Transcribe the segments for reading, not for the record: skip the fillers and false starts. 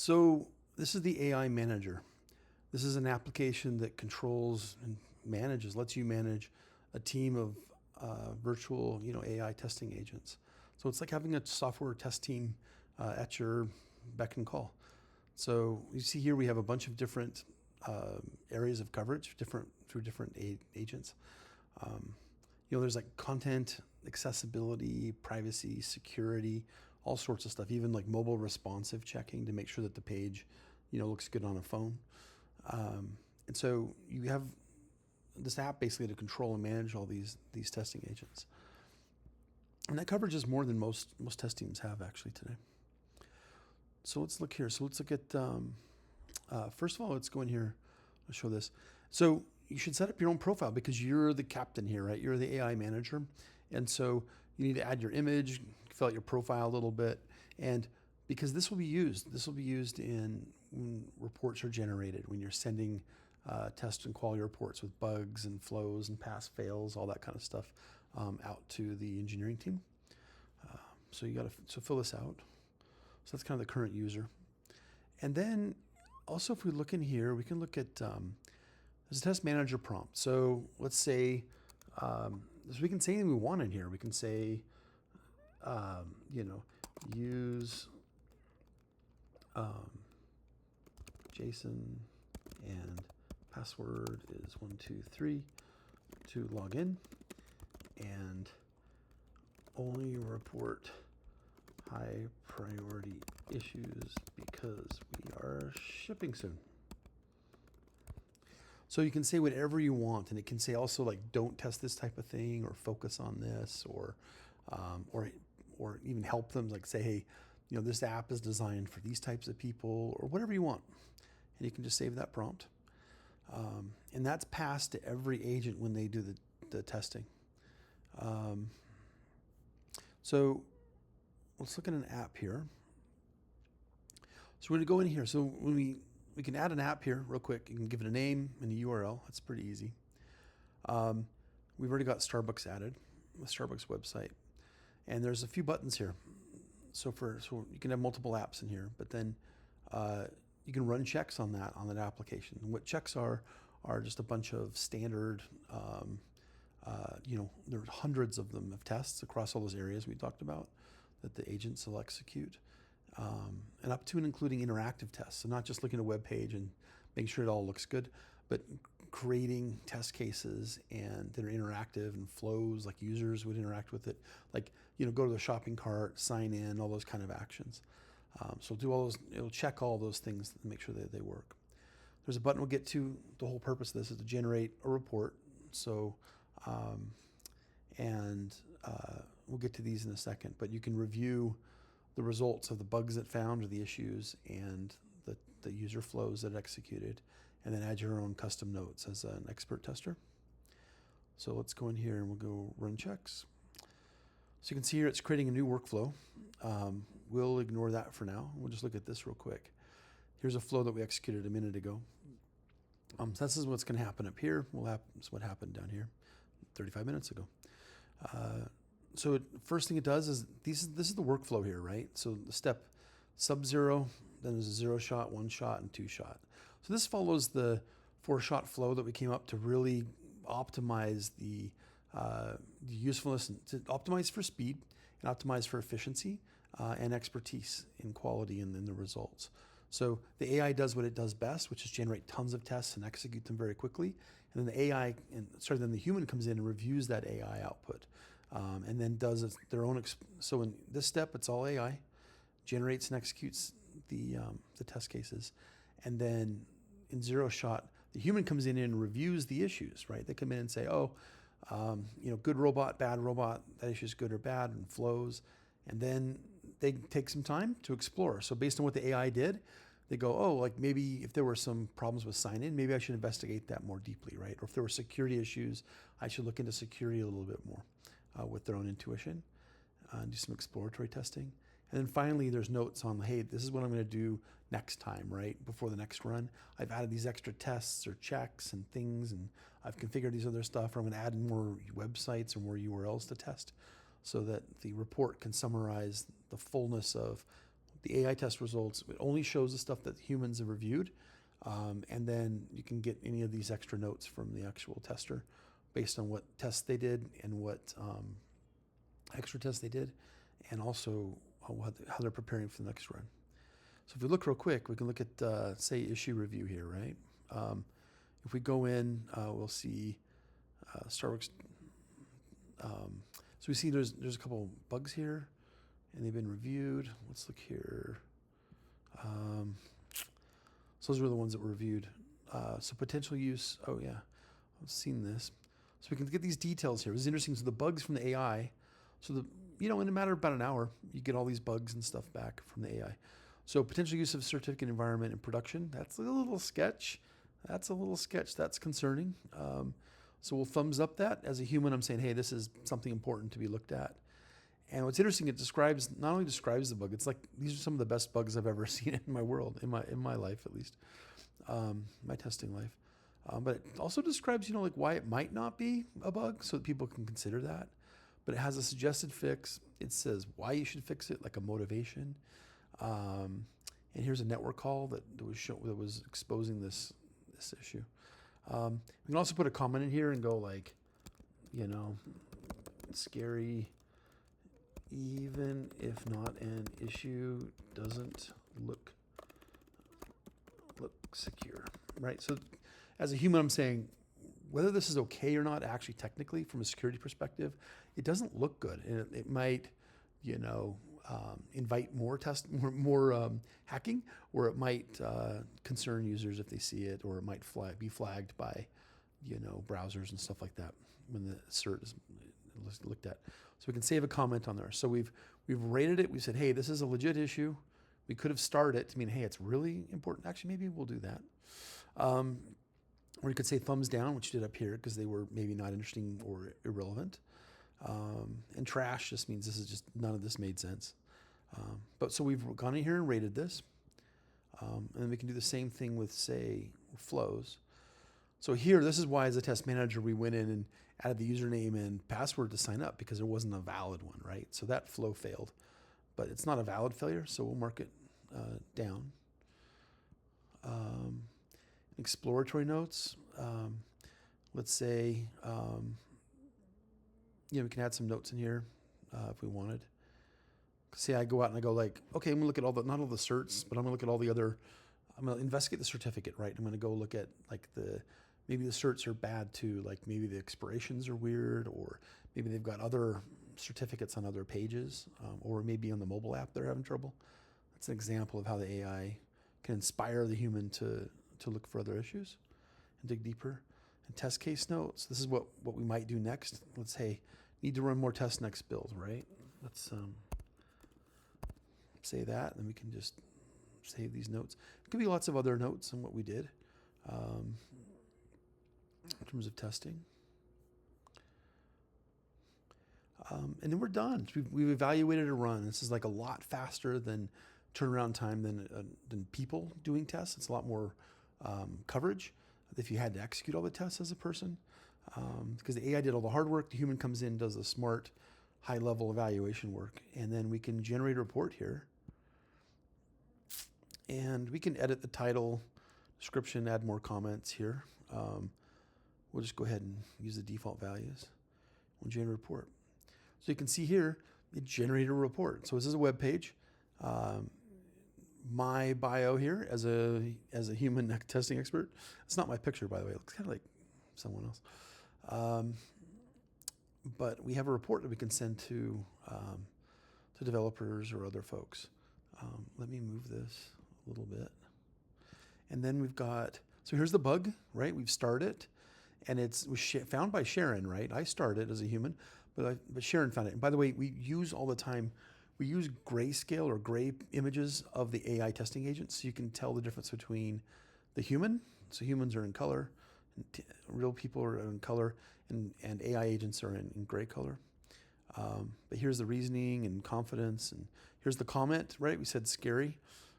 So this is the AI manager. This is an application that controls and manages, lets you manage a team of virtual, AI testing agents. So it's like having a software test team at your beck and call. So you see here we have a bunch of different areas of coverage, through different agents. Um, there's like content, accessibility, privacy, security, all sorts of stuff. Even like mobile responsive checking to make sure that the page, looks good on a phone. And so you have this app basically to control and manage all these testing agents. And that coverage is more than most test teams have actually today. So let's look here. So let's look at, first of all, let's go in here. I'll show this. So you should set up your own profile because you're the captain here, right? You're the AI manager. And so you need to add your image, fill out your profile a little bit. And because this will be used in when reports are generated, when you're sending test and quality reports with bugs and flows and pass fails, all that kind of stuff out to the engineering team. So you got to fill this out. So that's kind of the current user. And then also if we look in here, we can look at, there's a test manager prompt. So let's say, so we can say anything we want in here. We can say, use JSON and password is 123 to log in, and only report high priority issues because we are shipping soon. So you can say whatever you want, and it can say also like don't test this type of thing or focus on this, or even help them, like say, hey, this app is designed for these types of people, or whatever you want. And you can just save that prompt. And that's passed to every agent when they do the testing. So let's look at an app here. So we're going to go in here. So when we can add an app here real quick. You can give it a name and a URL. That's pretty easy. We've already got Starbucks added, the Starbucks website. And there's a few buttons here. So you can have multiple apps in here, but then you can run checks on that application. And what checks are just a bunch of standard, there's hundreds of them of tests across all those areas we talked about that the agents will execute, and up to and including interactive tests. So not just looking at a web page and making sure it all looks good, but creating test cases and that are interactive and flows like users would interact with it, like go to the shopping cart, sign in, all those kind of actions. So do all those, it'll check all those things and make sure that they work. There's a button we'll get to. The whole purpose of this is to generate a report. So, we'll get to these in a second, but you can review the results of the bugs it found or the issues and the user flows that it executed, and then add your own custom notes as an expert tester. So let's go in here and we'll go run checks. So you can see here it's creating a new workflow. We'll ignore that for now. We'll just look at this real quick. Here's a flow that we executed a minute ago. So this is what's going to happen up here. This is what happened down here 35 minutes ago. So first thing it does is this is the workflow here, right? So the step sub-0, then there's a 0 shot, 1 shot, and 2 shot. So this follows the 4-shot flow that we came up to really optimize the usefulness, and to optimize for speed and optimize for efficiency and expertise in quality and in the results. So the AI does what it does best, which is generate tons of tests and execute them very quickly. And then then the human comes in and reviews that AI output, and then does their own. So in this step, it's all AI, generates and executes the test cases, and then in 0 shot, the human comes in and reviews the issues. Right? They come in and say, good robot, bad robot, that issue is good or bad, and flows. And then they take some time to explore. So based on what the AI did, they go, like maybe if there were some problems with sign-in, maybe I should investigate that more deeply, right? Or if there were security issues, I should look into security a little bit more with their own intuition and do some exploratory testing. And then finally, there's notes on, hey, this is what I'm going to do next time, right? Before the next run. I've added these extra tests or checks and things, and I've configured these other stuff, or I'm going to add more websites or more URLs to test, so that the report can summarize the fullness of the AI test results, it only shows the stuff that humans have reviewed. And then you can get any of these extra notes from the actual tester based on what tests they did and what extra tests they did, and also how they're preparing for the next run. So if we look real quick, we can look at, say, issue review here, right? If we go in, we'll see Starbucks. So we see there's a couple bugs here, and they've been reviewed. Let's look here. So those were the ones that were reviewed. So potential use, oh yeah, I've seen this. So we can get these details here. This is interesting. So the bugs from the AI, so in a matter of about an hour, you get all these bugs and stuff back from the AI. So potential use of certificate environment in production, that's a little sketch. That's concerning. So we'll thumbs up that. As a human, I'm saying, hey, this is something important to be looked at. And what's interesting, it not only describes the bug, it's like these are some of the best bugs I've ever seen in my world, in my life at least, my testing life. But it also describes, like why it might not be a bug, so that people can consider that. But it has a suggested fix. It says why you should fix it, like a motivation. And here's a network call that was exposing this issue. We can also put a comment in here and go like, scary. Even if not an issue, doesn't look secure, right? So as a human, I'm saying whether this is okay or not, actually technically from a security perspective, it doesn't look good. And it might, invite more hacking, or it might concern users if they see it, or it might be flagged by, browsers and stuff like that when the cert is looked at. So we can save a comment on there. So we've rated it. We said, hey, this is a legit issue. We could have starred it to mean, hey, it's really important. Actually, maybe we'll do that. Or you could say thumbs down, which you did up here, because they were maybe not interesting or irrelevant. And trash just means none of this made sense. But so we've gone in here and rated this. And then we can do the same thing with, say, flows. So here, this is why as a test manager, we went in and added the username and password to sign up, because there wasn't a valid one, right? So that flow failed, but it's not a valid failure, so we'll mark it down. Exploratory notes, let's say, we can add some notes in here if we wanted. Say I go out and I go like, okay, I'm gonna look at not all the certs, but I'm gonna look at all the other, I'm gonna investigate the certificate, right? I'm gonna go look at like maybe the certs are bad too, like maybe the expirations are weird, or maybe they've got other certificates on other pages, or maybe on the mobile app they're having trouble. That's an example of how the AI can inspire the human to look for other issues and dig deeper. And test case notes, this is what we might do next. Let's say, need to run more tests next build, right? Let's say that, and then we can just save these notes. It could be lots of other notes on what we did in terms of testing. And then we're done. We've evaluated a run. This is like a lot faster than turnaround time than people doing tests. It's a lot more coverage if you had to execute all the tests as a person, because the AI did all the hard work. The human comes in, does the smart, high-level evaluation work, and then we can generate a report here. And we can edit the title, description, add more comments here. We'll just go ahead and use the default values. We'll generate a report. So you can see here, it generated a report. So this is a web page. My bio here as a human testing expert. It's not my picture, by the way. It looks kind of like someone else. But we have a report that we can send to developers or other folks. Let me move this a little bit. And then we've got, so here's the bug, right? We've started it, and it was found by Sharon, right? I started as a human, but Sharon found it. And by the way, we use all the time, we use grayscale or gray images of the AI testing agents, so you can tell the difference between the human, so humans are in color, and real people are in color, and AI agents are in gray color. But here's the reasoning and confidence, and here's the comment, right? We said scary,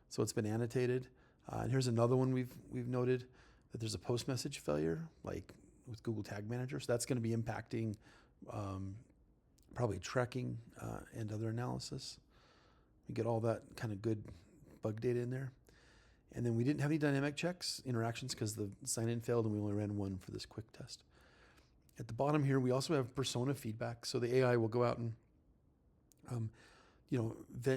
so it's been annotated. And here's another one we've noted, that there's a post message failure, like with Google Tag Manager. So that's going to be impacting probably tracking and other analysis. We get all that kind of good bug data in there. And then we didn't have any dynamic checks, interactions, because the sign-in failed and we only ran one for this quick test. At the bottom here, we also have persona feedback. So the AI will go out and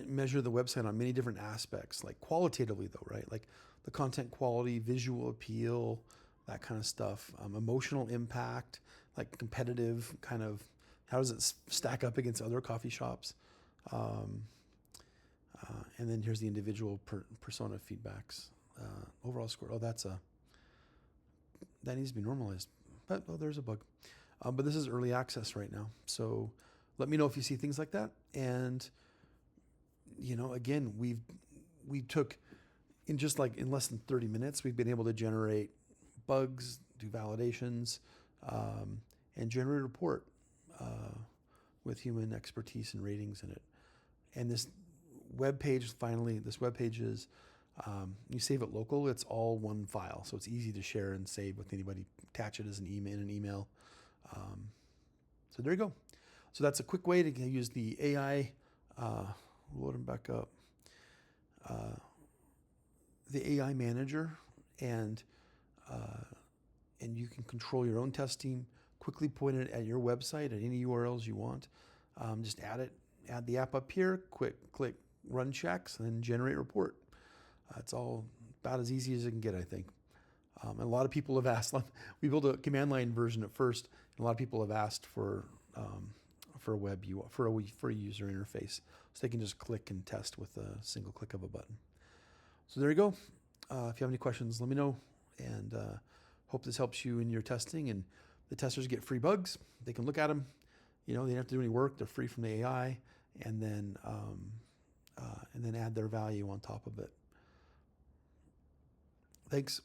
measure the website on many different aspects, like qualitatively though, right? Like the content quality, visual appeal, that kind of stuff, emotional impact, like competitive kind of, how does it stack up against other coffee shops? And then here's the individual persona feedbacks. Overall score, that needs to be normalized, but there's a bug. But this is early access right now. So let me know if you see things like that. And, again, we took in less than 30 minutes, we've been able to generate bugs, do validations, and generate a report with human expertise and ratings in it. And this web page is, you save it local. It's all one file. So it's easy to share and save with anybody, attach it as an email. So there you go. So that's a quick way to use the AI, load them back up, the AI manager, and you can control your own testing, quickly point it at your website at any URLs you want. Just add the app up here, click run checks, and then generate report. It's all about as easy as it can get, I think. And a lot of people have asked, we built a command line version at first, and a lot of people have asked for a web UI, for a user interface, so they can just click and test with a single click of a button. So there you go. If you have any questions, let me know, and hope this helps you in your testing. And the testers get free bugs. They can look at them. They don't have to do any work. They're free from the AI, and then add their value on top of it. Thanks.